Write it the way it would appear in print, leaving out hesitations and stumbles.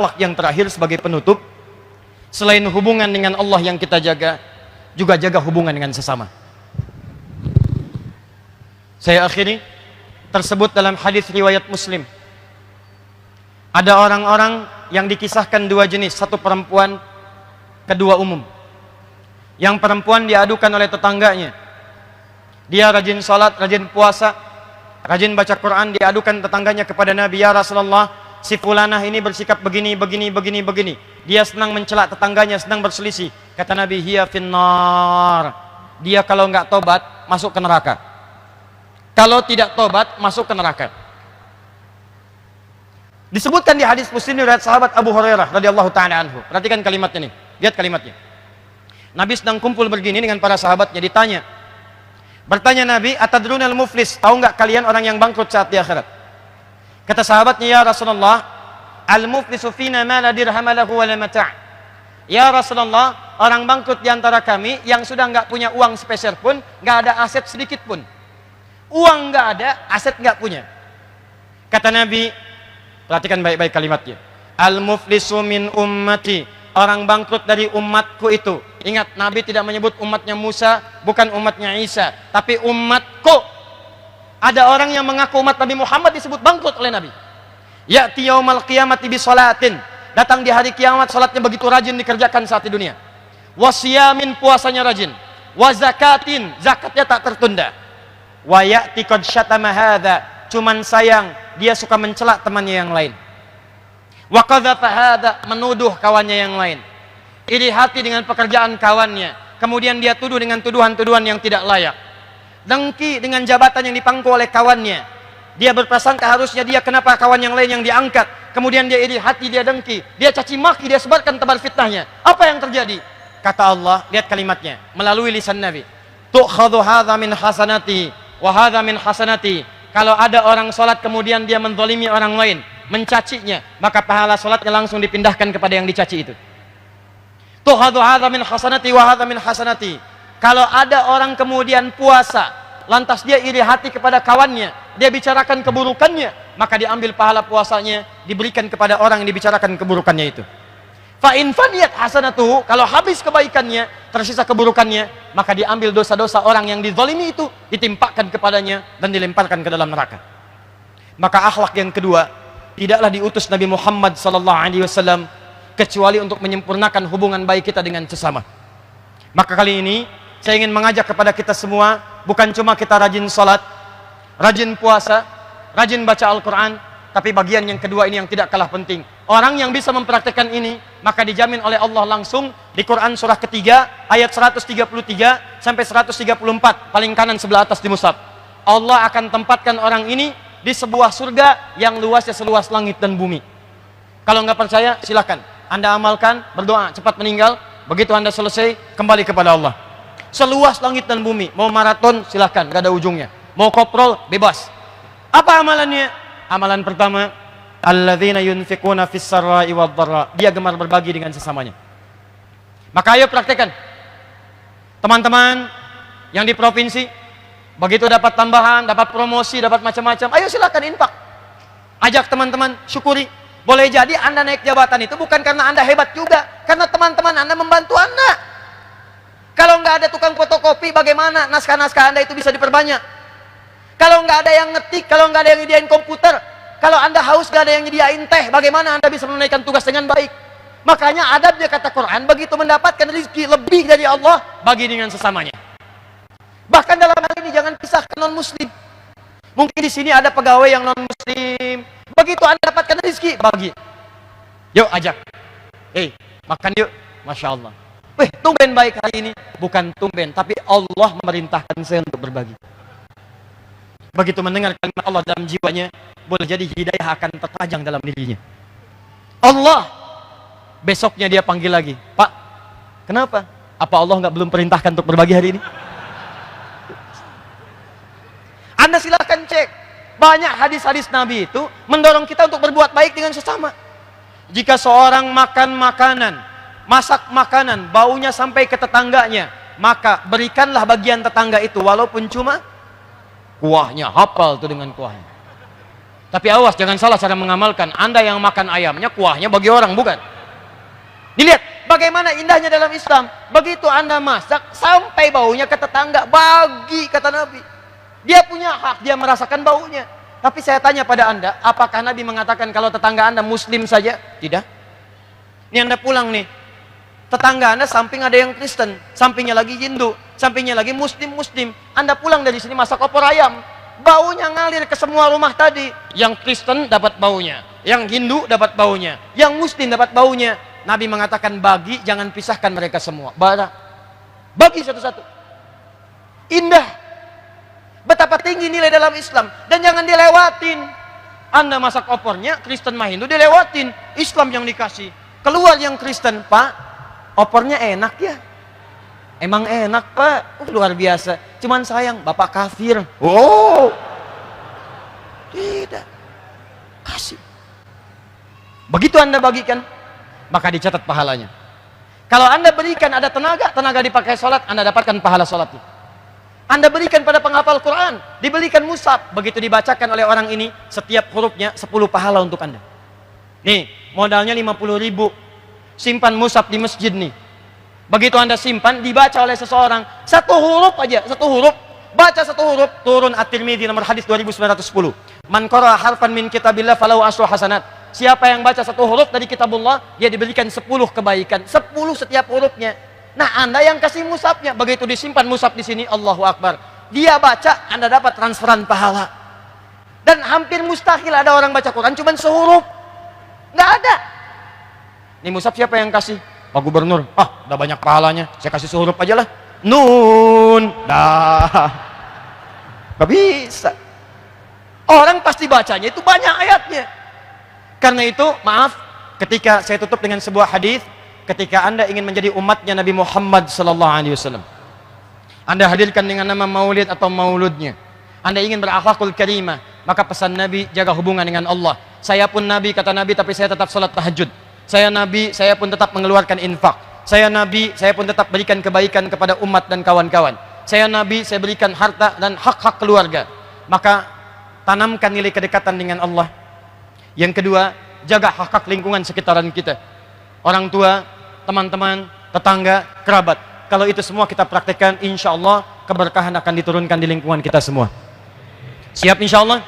akhlak yang terakhir sebagai penutup, selain hubungan dengan Allah yang kita jaga, juga jaga hubungan dengan sesama. Saya akhiri, tersebut dalam hadis riwayat Muslim. Ada orang-orang yang dikisahkan dua jenis, satu perempuan, kedua umum. Yang perempuan diadukan oleh tetangganya. Dia rajin salat, rajin puasa, rajin baca Quran, diadukan tetangganya kepada Nabi, ya Rasulullah, si fulanah ini bersikap begini. Dia senang mencela tetangganya, senang berselisih. Kata Nabi, hiya finnar. Dia kalau nggak tobat, masuk ke neraka. Kalau tidak tobat, masuk ke neraka. Disebutkan di hadis Muslim dari sahabat Abu Hurairah radhiyallahu ta'ala anhu. Perhatikan kalimatnya nih. Lihat kalimatnya. Nabi sedang kumpul begini dengan para sahabatnya, ditanya. Bertanya Nabi, atadrunal muflis, tahu nggak kalian orang yang bangkrut saat di akhirat? Kata sahabatnya, ya Rasulullah, al-muflisu fina ma la dirham lahu wa la mata'. Ya Rasulullah, orang bangkrut di antara kami yang sudah nggak punya uang sepeser pun, nggak ada aset sedikit pun. Uang nggak ada, aset nggak punya. Kata Nabi, perhatikan baik-baik kalimatnya. Al-muflisu min ummati, orang bangkrut dari umatku itu. Ingat, Nabi tidak menyebut umatnya Musa, bukan umatnya Isa, tapi umatku. Ada orang yang mengaku umat Nabi Muhammad disebut bangkrut oleh Nabi. Ya'ti yaumal qiyamati bi sholatin, datang di hari kiamat, salatnya begitu rajin dikerjakan saat di dunia. Wasiyamin, puasanya rajin. Wa zakatin, zakatnya tak tertunda. Wa ya'ti qad syatama hadza, cuman sayang dia suka mencela temannya yang lain. Wa qadzafa hadza, menuduh kawannya yang lain. Iri hati dengan pekerjaan kawannya, kemudian dia tuduh dengan tuduhan-tuduhan yang tidak layak. Dengki dengan jabatan yang dipangku oleh kawannya. Dia berprasangka harusnya dia, kenapa kawan yang lain yang diangkat. Kemudian dia iri hati, dia dengki, dia caci maki, dia sebarkan tebar fitnahnya. Apa yang terjadi? Kata Allah, lihat kalimatnya melalui lisan Nabi. Tu'khadhu hadza min hasanati wa hadza min hasanati. Kalau ada orang salat kemudian dia menzalimi orang lain, mencacinya, maka pahala salatnya langsung dipindahkan kepada yang dicaci itu. Tu'khadhu hadza min hasanati wa hadza min hasanati. Kalau ada orang kemudian puasa, lantas dia iri hati kepada kawannya, dia bicarakan keburukannya, maka diambil pahala puasanya, diberikan kepada orang yang dibicarakan keburukannya itu. Fa in faniyat hasanatuhu, kalau habis kebaikannya, tersisa keburukannya, maka diambil dosa-dosa orang yang dizalimi itu, ditimpakan kepadanya dan dilemparkan ke dalam neraka. Maka akhlak yang kedua, tidaklah diutus Nabi Muhammad SAW kecuali untuk menyempurnakan hubungan baik kita dengan sesama. Maka kali ini saya ingin mengajak kepada kita semua, bukan cuma kita rajin sholat, rajin puasa, rajin baca Al-Quran, tapi bagian yang kedua ini yang tidak kalah penting. Orang yang bisa mempraktekkan ini, maka dijamin oleh Allah langsung di Quran surah ketiga, ayat 133 sampai 134, paling kanan sebelah atas di mushaf. Allah akan tempatkan orang ini di sebuah surga yang luasnya seluas langit dan bumi. Kalau nggak percaya, silakan. Anda amalkan, berdoa, cepat meninggal. Begitu Anda selesai, kembali kepada Allah. Seluas langit dan bumi. Mau maraton, silahkan, gak ada ujungnya. Mau koprol, bebas. Apa amalannya? Amalan pertama, alladzina yunfiquna fis sarra'i wad dharra. Dia gemar berbagi dengan sesamanya. Maka ayo praktekkan. Teman-teman yang di provinsi, begitu dapat tambahan, dapat promosi, dapat macam-macam, ayo silakan infak. Ajak teman-teman, syukuri. Boleh jadi Anda naik jabatan itu bukan karena Anda hebat juga, karena teman-teman Anda membantu Anda. Kalau nggak ada tukang fotokopi, bagaimana naskah-naskah Anda itu bisa diperbanyak? Kalau nggak ada yang ngetik, kalau nggak ada yang nyediain komputer, kalau Anda haus nggak ada yang nyediain teh, bagaimana Anda bisa menunaikan tugas dengan baik? Makanya adabnya kata Quran, begitu mendapatkan rezeki lebih dari Allah, bagi dengan sesamanya. Bahkan dalam hal ini jangan pisahkan non-muslim. Mungkin di sini ada pegawai yang non-muslim. Begitu Anda dapatkan rezeki, bagi. Yuk ajak. Makan yuk. Masya Allah. Tumben baik hari ini. Bukan tumben, tapi Allah memerintahkan saya untuk berbagi. Begitu mendengar kalimat Allah dalam jiwanya, boleh jadi hidayah akan terpajang dalam dirinya. Allah, besoknya dia panggil lagi. Pak, kenapa? Apa Allah belum perintahkan untuk berbagi hari ini? Anda silahkan cek. Banyak hadis-hadis Nabi itu mendorong kita untuk berbuat baik dengan sesama. Jika seorang makan makanan, masak makanan, baunya sampai ke tetangganya, maka berikanlah bagian tetangga itu, walaupun cuma kuahnya, hafal tuh dengan kuahnya. Tapi awas, jangan salah cara mengamalkan. Anda yang makan ayamnya, kuahnya bagi orang, bukan. Dilihat bagaimana indahnya dalam Islam. Begitu Anda masak, sampai baunya ke tetangga, bagi, kata Nabi. Dia punya hak, dia merasakan baunya. Tapi saya tanya pada Anda, apakah Nabi mengatakan kalau tetangga Anda Muslim saja? Tidak. Ini Anda pulang nih, tetangga Anda samping ada yang Kristen, sampingnya lagi Hindu, sampingnya lagi Muslim. Anda pulang dari sini masak opor ayam, baunya ngalir ke semua rumah tadi. Yang Kristen dapat baunya, yang Hindu dapat baunya, yang Muslim dapat baunya. Nabi mengatakan bagi, jangan pisahkan mereka semua. Bagi satu-satu. Indah. Betapa tinggi nilai dalam Islam. Dan jangan dilewatin. Anda masak opornya, Kristen mah Hindu dilewatin. Islam yang dikasih. Keluar yang Kristen, Pak, opornya enak ya? Emang enak, Pak? Luar biasa. Cuman sayang, Bapak kafir. Oh, tidak. Kasih. Begitu Anda bagikan, maka dicatat pahalanya. Kalau Anda berikan ada tenaga dipakai sholat, Anda dapatkan pahala sholatnya. Anda berikan pada penghafal Quran, diberikan mushaf, begitu dibacakan oleh orang ini, setiap hurufnya 10 pahala untuk Anda. Nih, modalnya 50.000. Simpan mushaf di masjid nih. Begitu Anda simpan, dibaca oleh seseorang, satu huruf aja, satu huruf, baca satu huruf, turun At-Tirmidzi nomor hadis 2910. Man qara'a harfan min kitabillah falahu asyru hasanat. Siapa yang baca satu huruf dari kitabullah, dia diberikan 10 kebaikan, 10 setiap hurufnya. Nah, Anda yang kasih mushafnya, begitu disimpan mushaf di sini, Allahu Akbar. Dia baca, Anda dapat transferan pahala. Dan hampir mustahil ada orang baca Quran cuma sehuruf. Nggak ada. Ini mushaf siapa yang kasih? Pak Gubernur. Ah, udah banyak pahalanya. Saya kasih sehuruf aja lah. Nun. Dah. Nggak bisa. Orang pasti bacanya itu banyak ayatnya. Karena itu, maaf, ketika saya tutup dengan sebuah hadis. Ketika Anda ingin menjadi umatnya Nabi Muhammad SAW, Anda hadirkan dengan nama maulid atau mauludnya. Anda ingin berakhlakul karimah, maka pesan Nabi, jaga hubungan dengan Allah. Saya pun Nabi, kata Nabi, tapi saya tetap sholat tahajud. Saya Nabi, saya pun tetap mengeluarkan infak. Saya Nabi, saya pun tetap berikan kebaikan kepada umat dan kawan-kawan. Saya Nabi, saya berikan harta dan hak-hak keluarga. Maka tanamkan nilai kedekatan dengan Allah. Yang kedua, jaga hak-hak lingkungan sekitaran kita. Orang tua, teman-teman, tetangga, kerabat. Kalau itu semua kita praktekkan, insya Allah keberkahan akan diturunkan di lingkungan kita semua. Siap insya Allah?